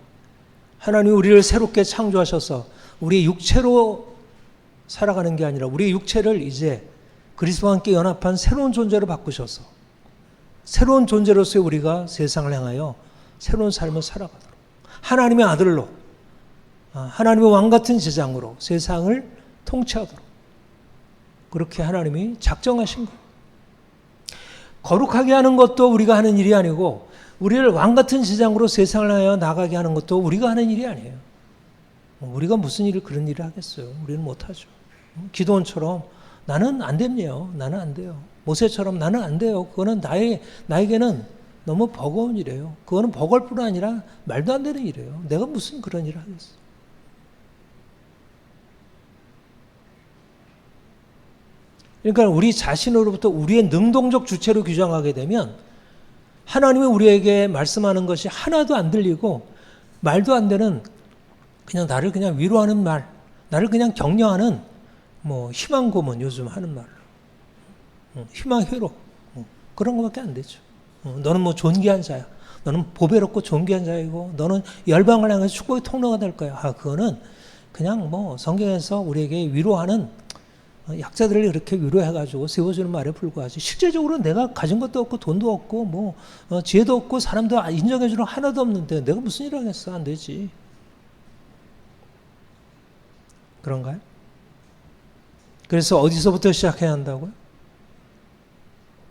하나님이 우리를 새롭게 창조하셔서 우리의 육체로 살아가는 게 아니라 우리의 육체를 이제 그리스도와 함께 연합한 새로운 존재로 바꾸셔서 새로운 존재로서의 우리가 세상을 향하여 새로운 삶을 살아가도록 하나님의 아들로, 하나님의 왕같은 제장으로 세상을 통치하도록 그렇게 하나님이 작정하신 거예요. 거룩하게 하는 것도 우리가 하는 일이 아니고 우리를 왕같은 제장으로 세상을 하여 나가게 하는 것도 우리가 하는 일이 아니에요. 우리가 무슨 일을 그런 일을 하겠어요. 우리는 못하죠. 기도원처럼 나는 안 됩니다. 나는 안 돼요. 모세처럼 나는 안 돼요. 그거는 나에게는 너무 버거운 일이에요. 그거는 버거울 뿐 아니라 말도 안 되는 일이에요. 내가 무슨 그런 일을 하겠어. 그러니까 우리 자신으로부터 우리의 능동적 주체로 규정하게 되면 하나님이 우리에게 말씀하는 것이 하나도 안 들리고 말도 안 되는 그냥 나를 그냥 위로하는 말, 나를 그냥 격려하는 희망 고문 요즘 하는 말로 희망 회로 그런 것밖에 안 되죠. 너는 존귀한 자야. 너는 보배롭고 존귀한 자이고 너는 열방을 향해서 축복의 통로가 될 거야. 그거는 그냥 성경에서 우리에게 위로하는 약자들을 이렇게 위로해가지고 세워주는 말에 불과하지. 실제적으로 내가 가진 것도 없고 돈도 없고 지혜도 없고 사람도 인정해주는 하나도 없는데 내가 무슨 일을 하겠어. 안 되지. 그런가요? 그래서 어디서부터 시작해야 한다고요?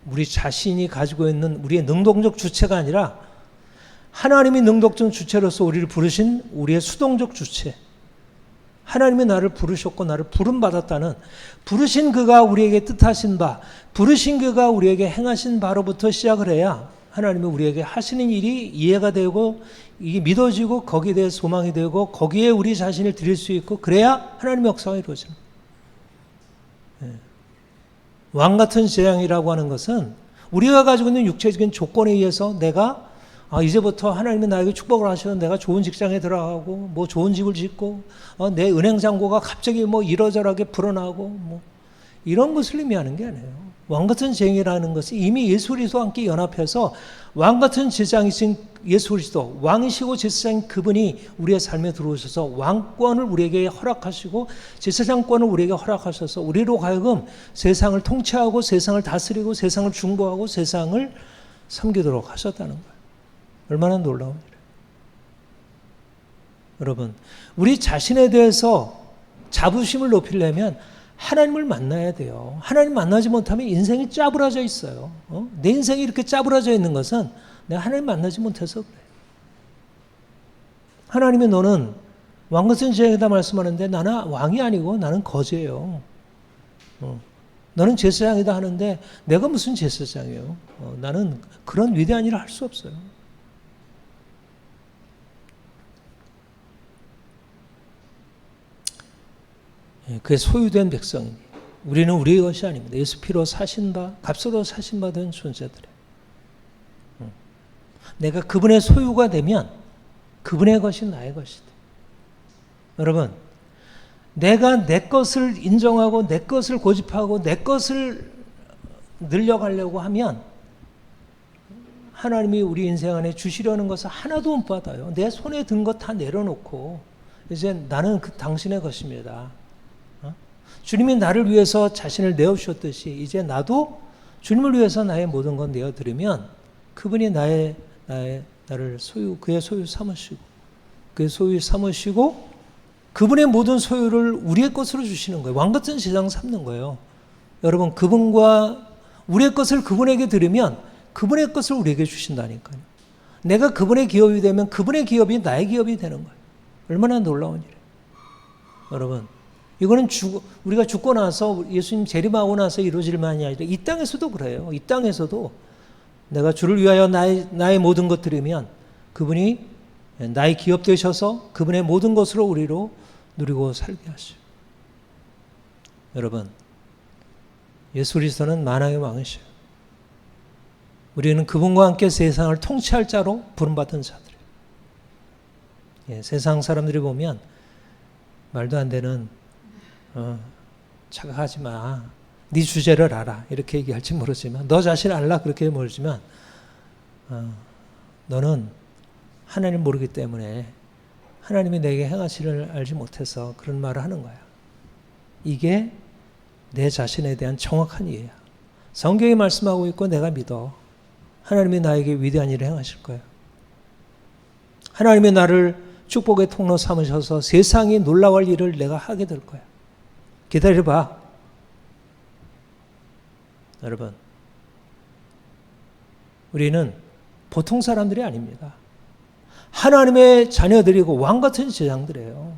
우리 자신이 가지고 있는 우리의 능동적 주체가 아니라 하나님이 능동적 주체로서 우리를 부르신 우리의 수동적 주체. 하나님이 나를 부르셨고 나를 부름받았다는 부르신 그가 우리에게 뜻하신 바, 부르신 그가 우리에게 행하신 바로부터 시작을 해야 하나님이 우리에게 하시는 일이 이해가 되고 이게 믿어지고 거기에 대해 소망이 되고 거기에 우리 자신을 드릴 수 있고 그래야 하나님의 역사가 이루어집니다. 왕같은 재앙이라고 하는 것은 우리가 가지고 있는 육체적인 조건에 의해서 내가 이제부터 하나님이 나에게 축복을 하셔서 내가 좋은 직장에 들어가고 좋은 집을 짓고 내 은행 잔고가 갑자기 이러저러하게 불어나고 이런 것을 의미하는 게 아니에요. 왕같은 재앙이라는 것은 이미 예수 그리스도와 함께 연합해서 왕같은 제장이신 예수 그리스도, 왕이시고 제사장인 그분이 우리의 삶에 들어오셔서 왕권을 우리에게 허락하시고 제사장권을 우리에게 허락하셔서 우리로 하여금 세상을 통치하고 세상을 다스리고 세상을 중보하고 세상을 섬기도록 하셨다는 거예요. 얼마나 놀라운 일이에요. 여러분, 우리 자신에 대해서 자부심을 높이려면 하나님을 만나야 돼요. 하나님 만나지 못하면 인생이 짜부러져 있어요. 내 인생이 이렇게 짜부러져 있는 것은 내가 하나님 만나지 못해서 그래요. 하나님이 너는 왕 같은 제사장이다 말씀하는데 나는 왕이 아니고 나는 거제예요. 너는 제사장이다 하는데 내가 무슨 제사장이에요? 나는 그런 위대한 일을 할 수 없어요. 그게 소유된 백성이니 우리는 우리의 것이 아닙니다. 예수 피로 사신 바, 값으로 사신 바 된 존재들이에요. 내가 그분의 소유가 되면 그분의 것이 나의 것이다. 여러분, 내가 내 것을 인정하고 내 것을 고집하고 내 것을 늘려가려고 하면 하나님이 우리 인생 안에 주시려는 것을 하나도 못 받아요. 내 손에 든 것 다 내려놓고 이제 나는 당신의 것입니다. 주님이 나를 위해서 자신을 내어주셨듯이 이제 나도 주님을 위해서 나의 모든 건 내어드리면 그분이 나를 그의 소유 삼으시고 그분의 모든 소유를 우리의 것으로 주시는 거예요. 왕 같은 제사장 삼는 거예요. 여러분, 그분과 우리의 것을 그분에게 드리면 그분의 것을 우리에게 주신다니까요. 내가 그분의 기업이 되면 그분의 기업이 나의 기업이 되는 거예요. 얼마나 놀라운 일이에요. 여러분, 이거는 우리가 죽고 나서 예수님 재림하고 나서 이루어질 만이 아니라 이 땅에서도 그래요. 이 땅에서도 내가 주를 위하여 나의 모든 것 드리면 그분이 나의 기업 되셔서 그분의 모든 것으로 우리로 누리고 살게 하시오. 여러분, 예수 그리스도는 만왕의 왕이시오. 우리는 그분과 함께 세상을 통치할 자로 부름받은 자들이에요. 세상 사람들이 보면 말도 안 되는 착각하지 마. 네 주제를 알아. 이렇게 얘기할지 모르지만 너 자신 알라. 그렇게 모르지만 너는 하나님 모르기 때문에 하나님이 내게 행하시를 알지 못해서 그런 말을 하는 거야. 이게 내 자신에 대한 정확한 이해야. 성경이 말씀하고 있고 내가 믿어. 하나님이 나에게 위대한 일을 행하실 거야. 하나님이 나를 축복의 통로 삼으셔서 세상이 놀라워할 일을 내가 하게 될 거야. 기다려봐. 여러분, 우리는 보통 사람들이 아닙니다. 하나님의 자녀들이고 왕같은 제사장들이에요.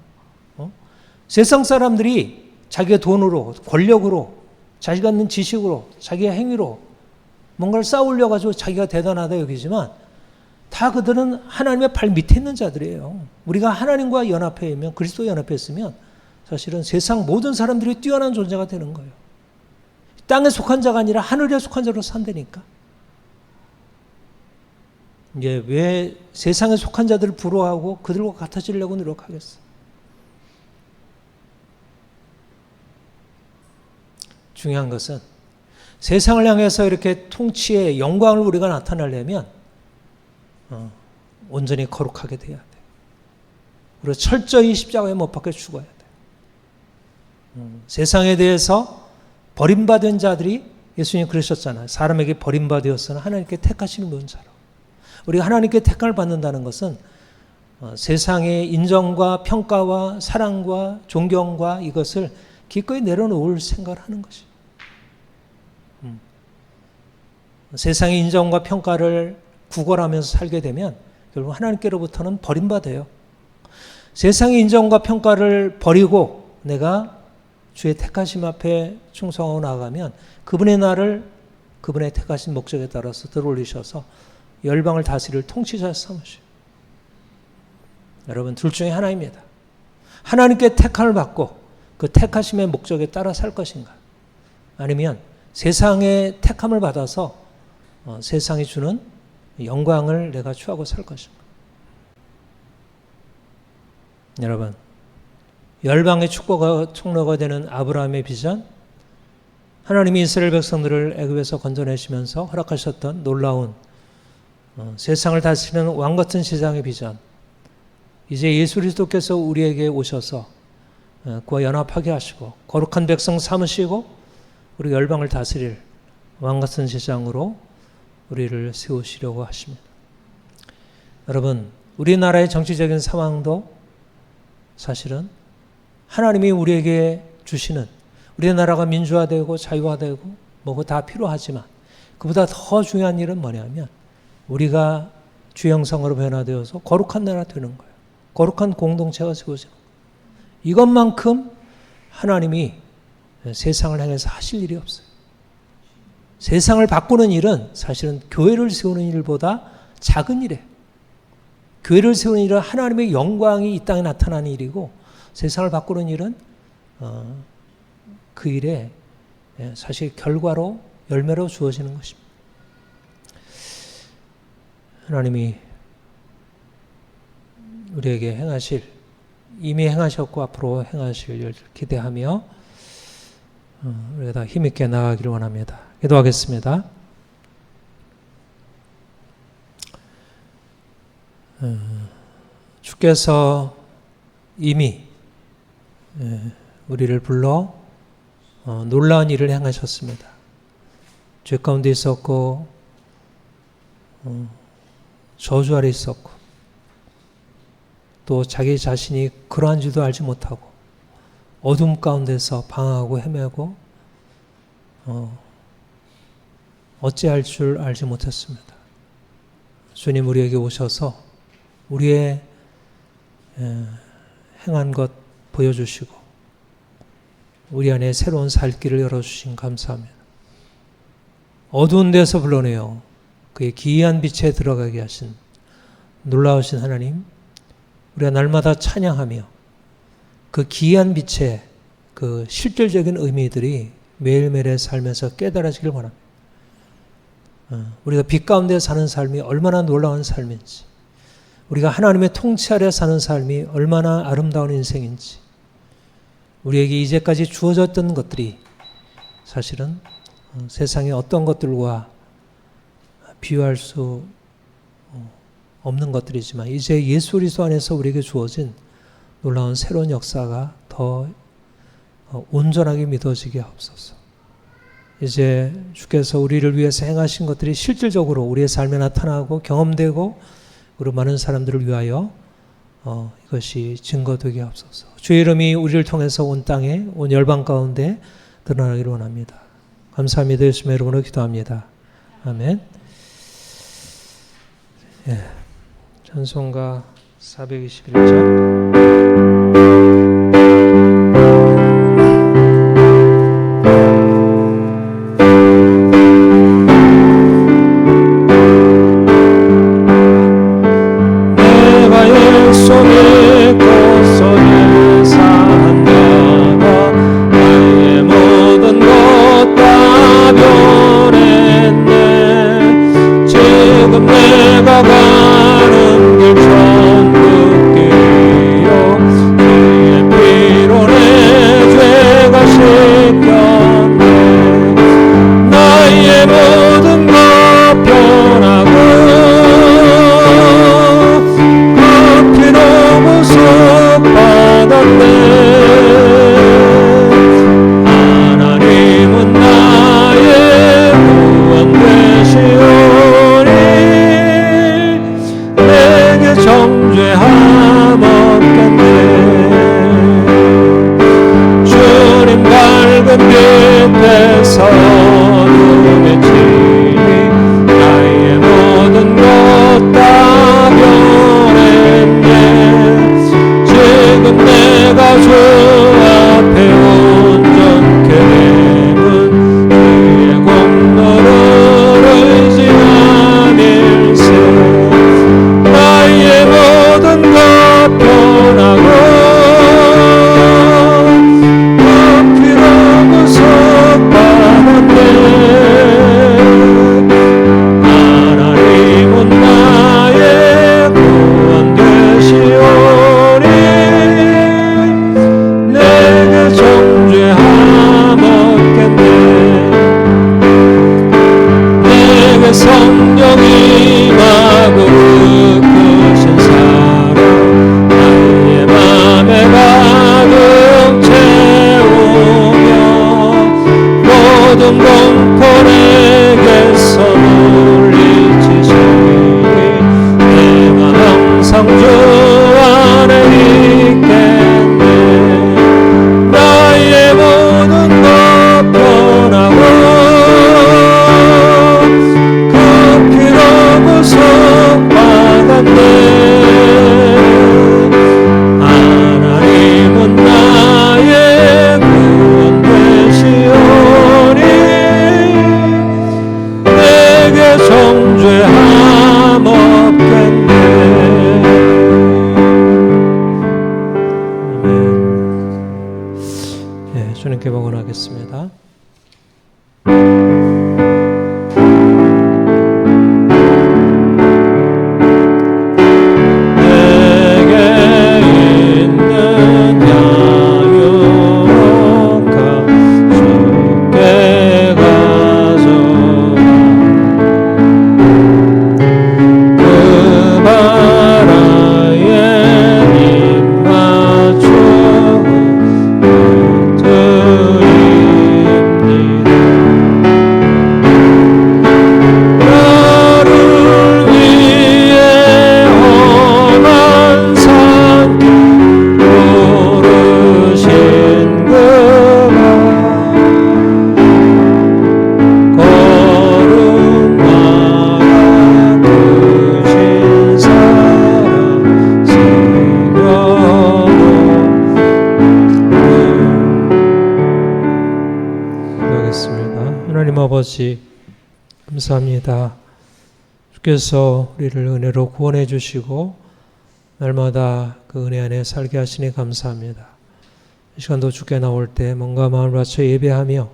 세상 사람들이 자기의 돈으로, 권력으로, 자기가 갖는 지식으로, 자기의 행위로 뭔가를 쌓으려 가지고 자기가 대단하다 여기지만 다 그들은 하나님의 발 밑에 있는 자들이에요. 우리가 하나님과 연합해 있으면, 그리스도 연합해 있으면 사실은 세상 모든 사람들이 뛰어난 존재가 되는 거예요. 땅에 속한 자가 아니라 하늘에 속한 자로 산다니까. 이제 왜 세상에 속한 자들을 부러워하고 그들과 같아지려고 노력하겠어? 중요한 것은 세상을 향해서 이렇게 통치의 영광을 우리가 나타내려면 온전히 거룩하게 돼야 돼. 그리고 철저히 십자가에 못 박혀 죽어야 돼. 세상에 대해서 버림받은 자들이 예수님 그러셨잖아요. 사람에게 버림받으었으나 하나님께 택하시는 분 자로. 우리가 하나님께 택함을 받는다는 것은 세상의 인정과 평가와 사랑과 존경과 이것을 기꺼이 내려놓을 생각을 하는 것이. 세상의 인정과 평가를 구걸하면서 살게 되면 결국 하나님께로부터는 버림받아요. 세상의 인정과 평가를 버리고 내가 주의 택하심 앞에 충성하고 나아가면 그분의 나를 그분의 택하신 목적에 따라서 들어올리셔서 열방을 다스릴 통치자 삼으시오. 여러분, 둘 중에 하나입니다. 하나님께 택함을 받고 그 택하심의 목적에 따라 살 것인가, 아니면 세상의 택함을 받아서 세상이 주는 영광을 내가 취하고 살 것인가. 여러분, 열방의 축복과 총로가 되는 아브라함의 비전, 하나님이 이스라엘 백성들을 애굽에서 건져내시면서 허락하셨던 놀라운 세상을 다스리는 왕같은 제사장의 비전, 이제 예수 그리스도께서 우리에게 오셔서 그와 연합하게 하시고 거룩한 백성 삼으시고 우리 열방을 다스릴 왕같은 제사장으로 우리를 세우시려고 하십니다. 여러분, 우리나라의 정치적인 상황도 사실은 하나님이 우리에게 주시는, 우리나라가 민주화되고 자유화되고 뭐 다 필요하지만 그보다 더 중요한 일은 뭐냐면 우리가 주 형상으로 변화되어서 거룩한 나라 되는 거예요. 거룩한 공동체가 세워지는 거예요. 이것만큼 하나님이 세상을 향해서 하실 일이 없어요. 세상을 바꾸는 일은 사실은 교회를 세우는 일보다 작은 일이에요. 교회를 세우는 일은 하나님의 영광이 이 땅에 나타나는 일이고, 세상을 바꾸는 일은 그 일에 사실 결과로, 열매로 주어지는 것입니다. 하나님이 우리에게 행하실, 이미 행하셨고 앞으로 행하실 일을 기대하며 우리가 다 힘있게 나아가기를 원합니다. 기도하겠습니다. 주께서 이미 우리를 불러 놀라운 일을 행하셨습니다. 죄 가운데 있었고 저주 아래 있었고 또 자기 자신이 그러한 줄도 알지 못하고 어둠 가운데서 방황하고 헤매고 어찌할 줄 알지 못했습니다. 주님 우리에게 오셔서 우리의 행한 것 보여주시고 우리 안에 새로운 살 길을 열어주신 감사합니다. 어두운 데서 불러내어 그의 기이한 빛에 들어가게 하신 놀라우신 하나님, 우리가 날마다 찬양하며 그 기이한 빛의 그 실질적인 의미들이 매일매일의 삶에서 깨달아지길 원합니다. 우리가 빛 가운데 사는 삶이 얼마나 놀라운 삶인지, 우리가 하나님의 통치 아래 사는 삶이 얼마나 아름다운 인생인지, 우리에게 이제까지 주어졌던 것들이 사실은 세상의 어떤 것들과 비유할 수 없는 것들이지만 이제 예수 그리스도 안에서 우리에게 주어진 놀라운 새로운 역사가 더 온전하게 믿어지게 하옵소서. 이제 주께서 우리를 위해서 행하신 것들이 실질적으로 우리의 삶에 나타나고 경험되고 그리고 많은 사람들을 위하여 이것이 증거되게 하옵소서. 주의 이름이 우리를 통해서 온 땅에, 온 열방 가운데 드러나기를 원합니다. 감사합니다. 예수님의 이름으로 기도합니다. 아멘. 예. 찬송가 421장 주님께 복원하겠습니다. 아버지 감사합니다. 주께서 우리를 은혜로 구원해 주시고 날마다 그 은혜 안에 살게 하시니 감사합니다. 이 시간도 주께 나올 때 몸과 마음을 바쳐 예배하며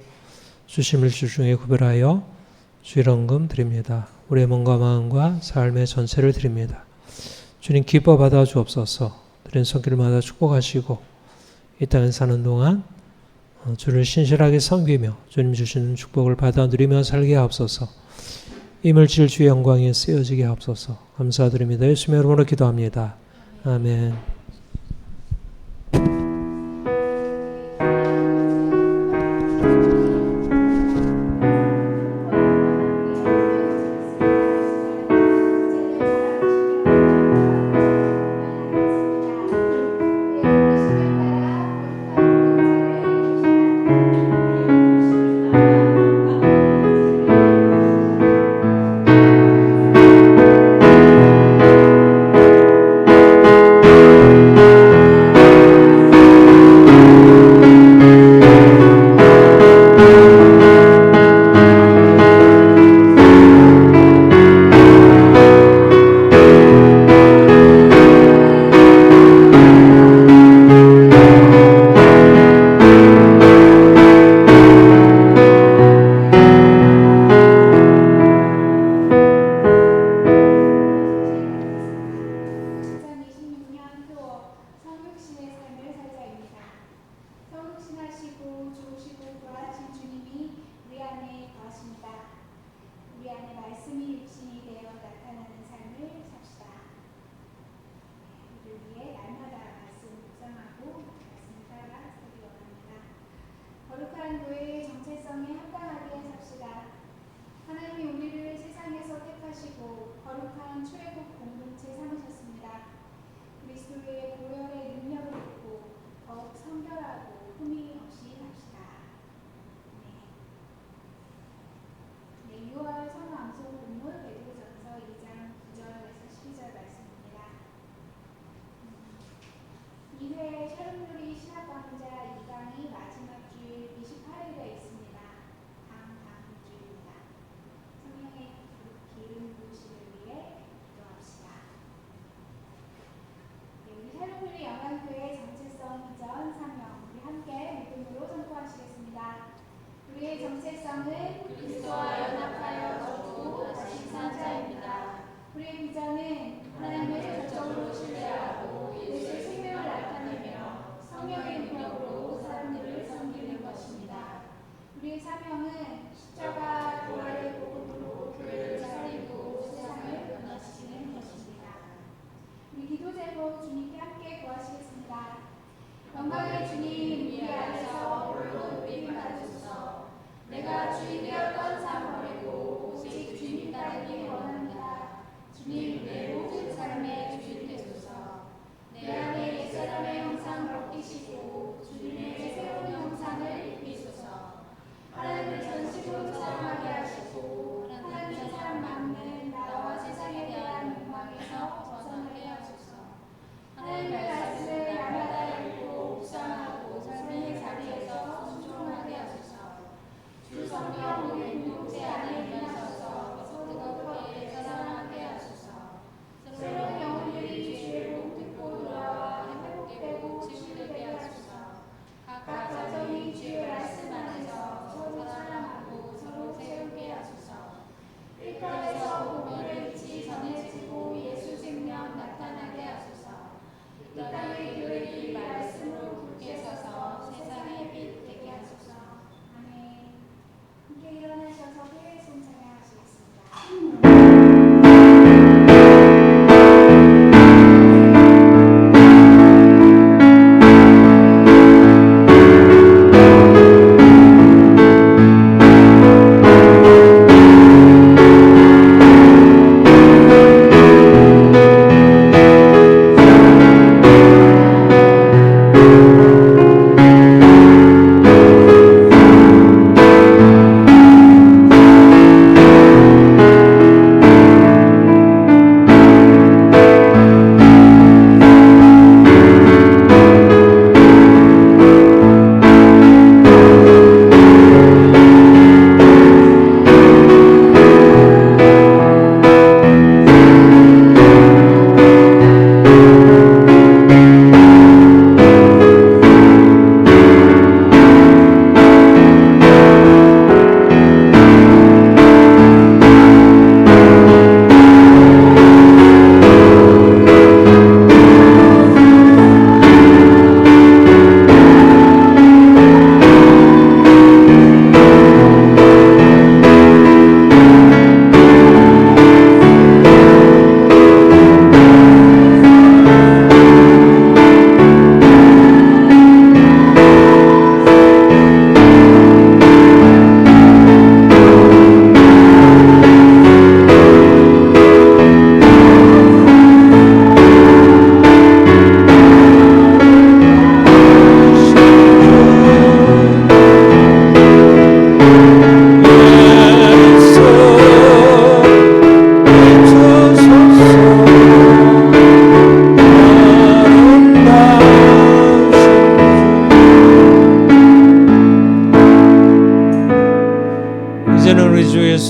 주심을 주 중에 구별하여 주일 헌금 드립니다. 우리의 몸과 마음과 삶의 전체를 드립니다. 주님 기뻐 받아 주옵소서. 드린 손길마다 축복하시고 이 땅에 사는 동안 주를 신실하게 섬기며 주님 주시는 축복을 받아 누리며 살게 하옵소서. 이 물질 주의 영광에 쓰여지게 하옵소서. 감사드립니다. 예수님의 이름으로 기도합니다. 아멘.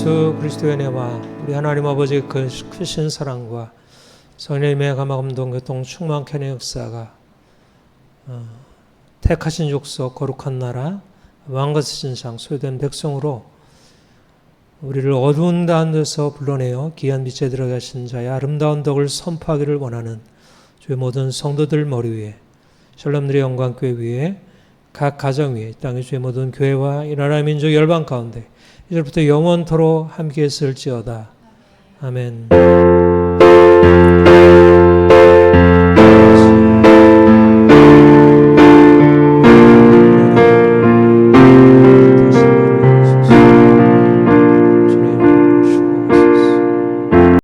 예수 그리스도의 은혜와 우리 하나님 아버지의 그 크신 사랑과 성령님의 감화감동 교통 충만케 하는 역사가 택하신 족속 거룩한 나라 왕같으신 상 소유된 백성으로 우리를 어두운 가운데서 불러내어 귀한 빛에 들어가신 자의 아름다운 덕을 선포하기를 원하는 주의 모든 성도들 머리 위에 샬롬들의 영광교회 위에 각 가정 위에 땅의 주의 모든 교회와 이 나라 민족 열방 가운데 이제부터 영원토록 함께 했을지어다. 아멘.